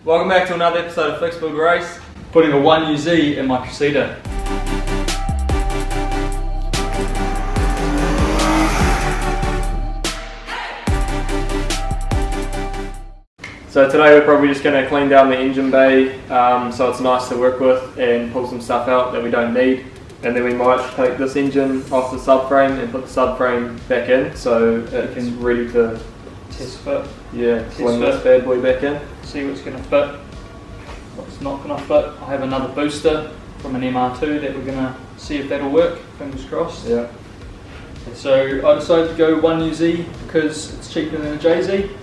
Welcome back to another episode of fixbuildrace. Putting a 1UZ in my Cressida. So today we're probably just going to clean down the engine bay so it's nice to work with and pull some stuff out that we don't need. And then we might take this engine off the subframe and put the subframe back in so it's ready to test fit. Yeah, sling this bad boy back in. See what's going to fit, what's not going to fit. I have another booster from an MR2 that we're going to see if that'll work, fingers crossed. Yeah. So I decided to go 1UZ because it's cheaper than a JZ.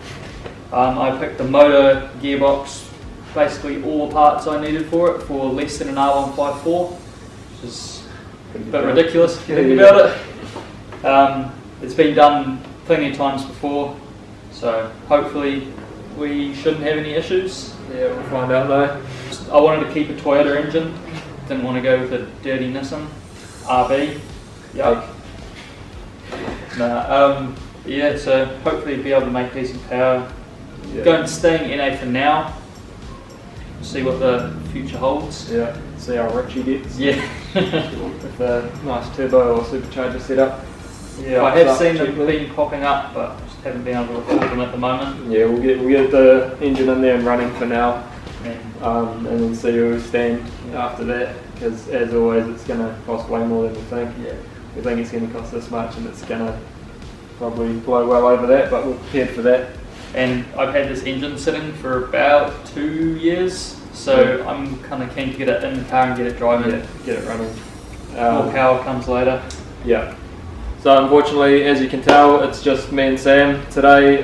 I picked the motor, gearbox, basically all the parts I needed for it for less than an R154, which is a bit ridiculous if you think about it. It's been done plenty of times before, so hopefully we shouldn't have any issues. Yeah, we'll find out though. I wanted to keep a Toyota engine, didn't want to go with a dirty Nissan RB. Yuck. Yeah, so hopefully be able to make decent power. Yeah. Going to staying NA for now. See what the future holds. Yeah, see how rich he gets. Yeah. With a nice turbo or supercharger setup. Yeah, I have seen them been popping up, but just haven't been able to afford them at the moment. Yeah, we'll get the engine in there and running for now, Yeah. and then see where we stand after that. Because as always, it's going to cost way more than we think. Yeah. We think it's going to cost this much, and it's going to probably blow well over that. But we're prepared for that. And I've had this engine sitting for about 2 years, so I'm kind of keen to get it in the car and get it driving. Yeah, get it running. More power comes later. Yeah. So unfortunately, as you can tell, it's just me and Sam today.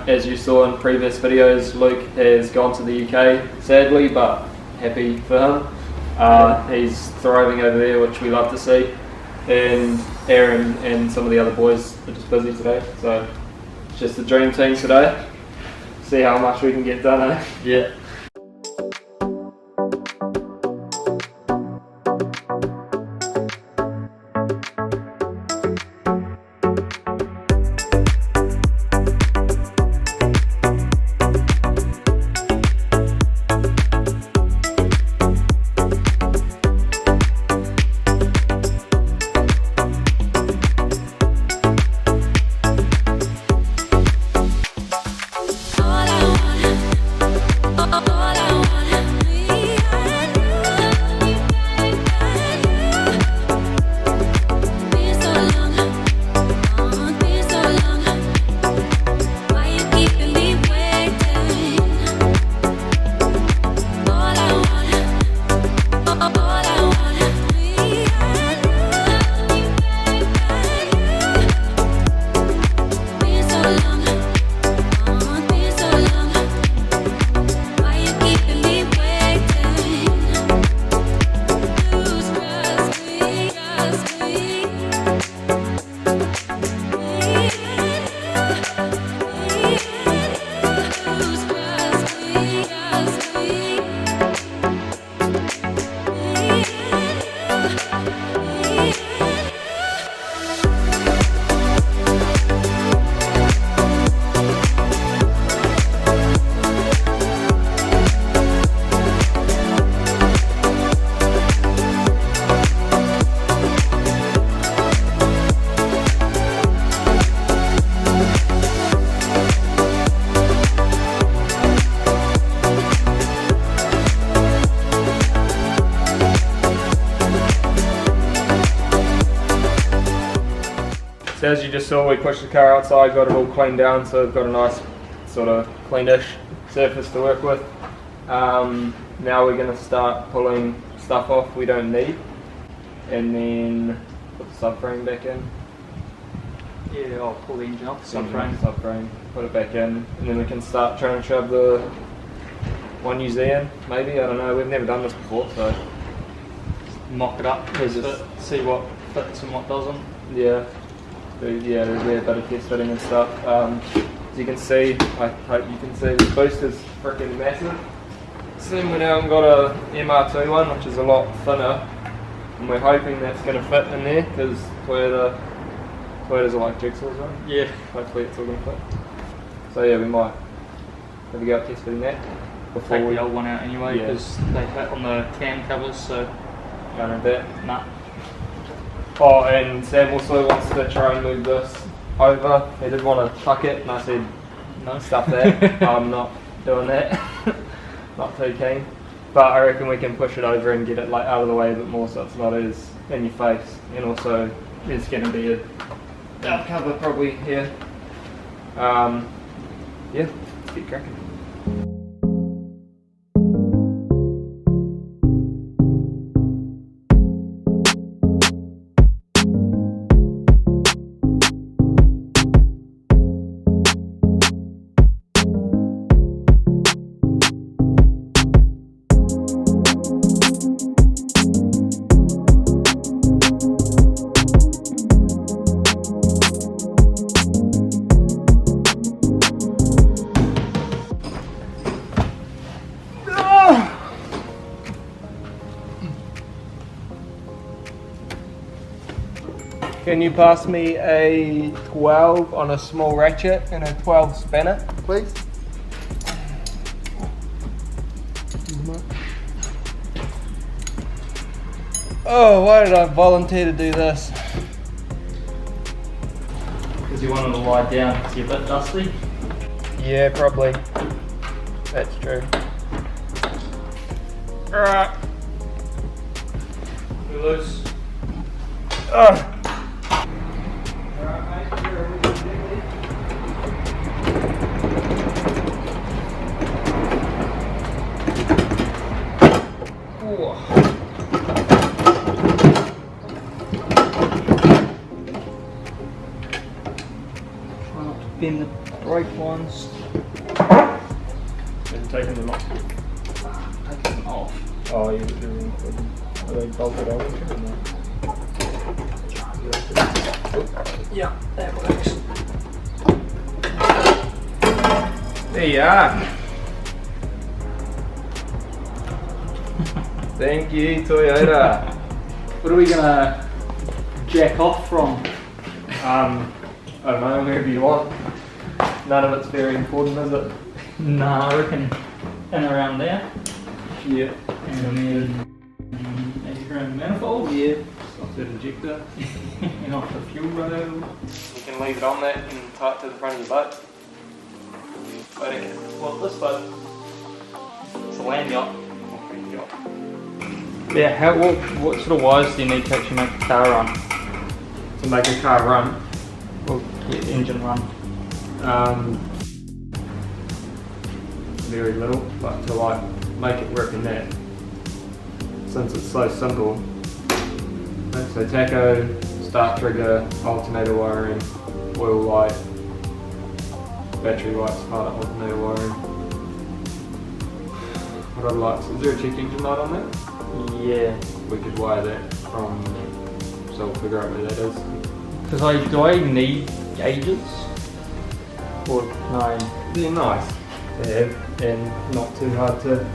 As you saw in previous videos, Luke has gone to the UK, sadly, but happy for him. He's thriving over there, which we love to see. And Aaron and some of the other boys are just busy today, so it's just the dream team today. See how much we can get done, eh? Yeah. So as you just saw, we pushed the car outside, got it all cleaned down, so we've got a nice sort of cleanish surface to work with. Now we're going to start pulling stuff off we don't need, and then put the subframe back in. Yeah, I'll pull the engine off the subframe. Put it back in, and then we can start trying to shove the 1UZ in, maybe, I don't know, we've never done this before, so mock it up, see what fits and what doesn't. Yeah. There's a bit of test fitting and stuff. As you can see, I hope you can see, the booster's freaking massive. So then we now got a MR2 one, which is a lot thinner, and we're hoping that's going to fit in there because Toyotas are like jigsaws, right? Yeah. Hopefully it's all going to fit. So yeah, we might have a go at test fitting that. before take we the old one out anyway Yeah. because they hit on the cam covers. So go into that. nah. Oh, and Sam also wants to try and move this over. He did want to tuck it, and I said, No. stuff that. I'm not doing that. Not too keen. But I reckon we can push it over and get it like out of the way a bit more so it's not as in your face. And also, there's going to be a belt cover probably here. Yeah, let's get cracking. Can you pass me a 12 on a small ratchet and a 12 spanner, please? Oh, why did I volunteer to do this? Because you wanted to lie down because you're a bit dusty. Yeah, probably. That's true. Alright. You're loose. Ugh. Try not to bend the brake ones. And taking them off. Take them off. Oh, you're doing good. Are they bolted on or not? Yeah, that works. There you are. Thank you, Toyota. What are we gonna jack off from? I don't know, wherever you want. None of it's very important, is it? Nah, I reckon in around there. Yeah. And then 80 gram manifold. Yeah. Stop that injector. And off the fuel rail. You can leave it on that and tie it to the front of your boat. I don't care. Well, this boat. It's a land yacht. Yacht. Yeah, what sort of wires do you need to actually make the car run? To make a car run. Or get the engine run? Very little, but to like make it work in that, since it's so simple. So tacho, start trigger, alternator wiring, oil light, battery lights, part of alternator wiring. What other lights? Is there a check engine light on that? Yeah. We could wire that from, so we'll figure out where that is. Because do I need gauges? Or no? They're nice to have and not too hard to.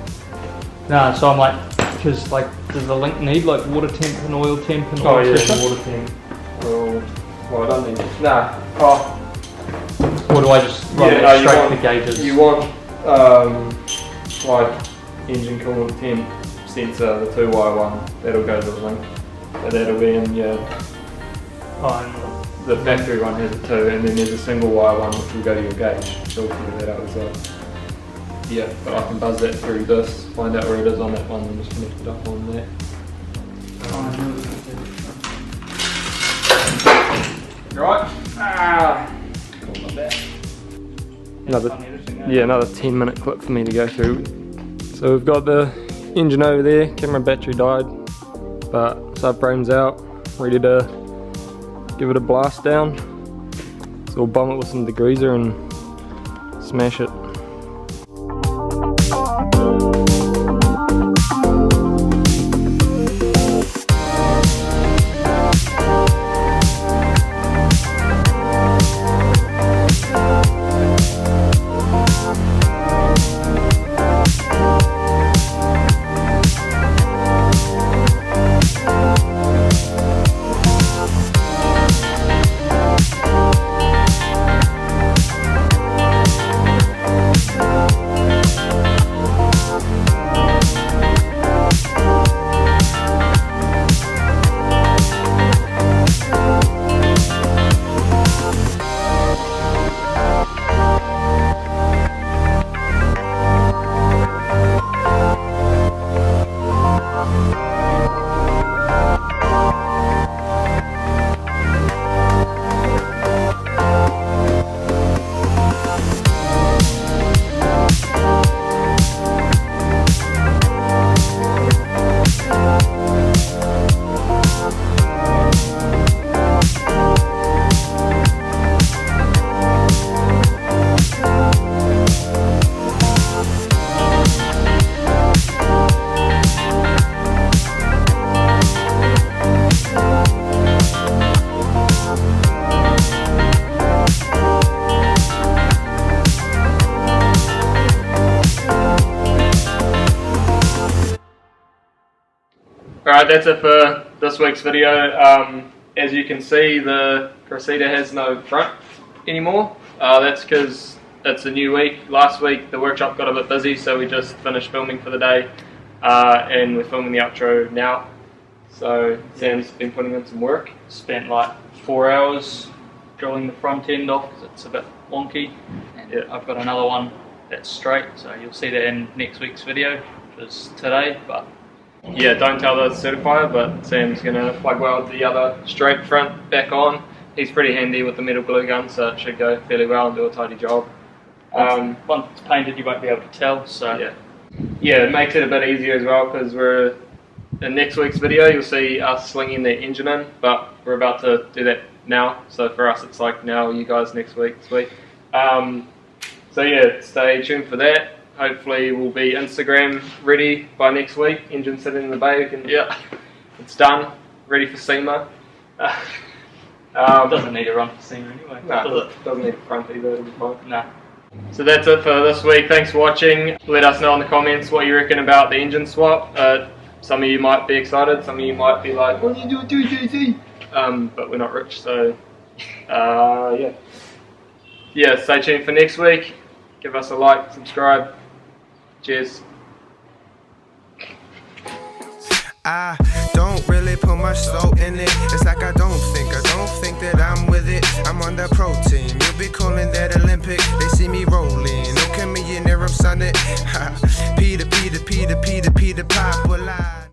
Nah, so I'm like, because like, does the link need like water temp and oil temp and Oh oil yeah, pressure? water tank. Well, I don't need. Nah. Oh. Or do I just run Yeah, that no, straight to gauges? You want like engine coolant temp sensor, the 2-wire one. That'll go to the link. So that'll be in your. Oh, The factory one has it too, and then there's a single wire one which will go to your gauge. So we'll figure that out as well. Yeah, but I can buzz that through this, find out where it is on that one, and just connect it up on that. Right. Caught my back. Another 10-minute clip for me to go through. So we've got the engine over there, camera battery died, but subframe's out, ready to give it a blast down. So we'll bomb it with some degreaser and smash it. Alright, that's it for this week's video. As you can see, the Cressida has no front anymore. That's because it's a new week. Last week the workshop got a bit busy, so we just finished filming for the day, and we're filming the outro now. So Sam's been putting in some work. Spent like 4 hours drilling the front end off because it's a bit wonky. And Yeah. I've got another one that's straight, so you'll see that in next week's video, which is today. But Yeah, don't tell the certifier, but Sam's going to plug weld the other straight front back on. He's pretty handy with the metal glue gun, so it should go fairly well and do a tidy job. once it's painted, you won't be able to tell. So Yeah, it makes it a bit easier as well, because we're in next week's video you'll see us slinging the engine in, but we're about to do that now. So for us it's like now, you guys next week, sweet. So yeah, stay tuned for that. Hopefully we'll be Instagram ready by next week. Engine sitting in the bay, it's done, ready for SEMA. doesn't need a run for SEMA anyway. No, it doesn't need a front either, it'll be fine. No. So that's it for this week. Thanks for watching. Let us know in the comments what you reckon about the engine swap. Some of you might be excited, some of you might be like, what are you doing, JC? But we're not rich, so yeah, stay tuned for next week. Give us a like, subscribe. Cheers. I don't really put much soul in it. It's like I don't think that I'm with it. I'm on the pro team. You'll be calling that Olympic. They see me rolling. No millionaire, I'm sunning. Peter, Peter, Peter, Peter, Peter, Pop.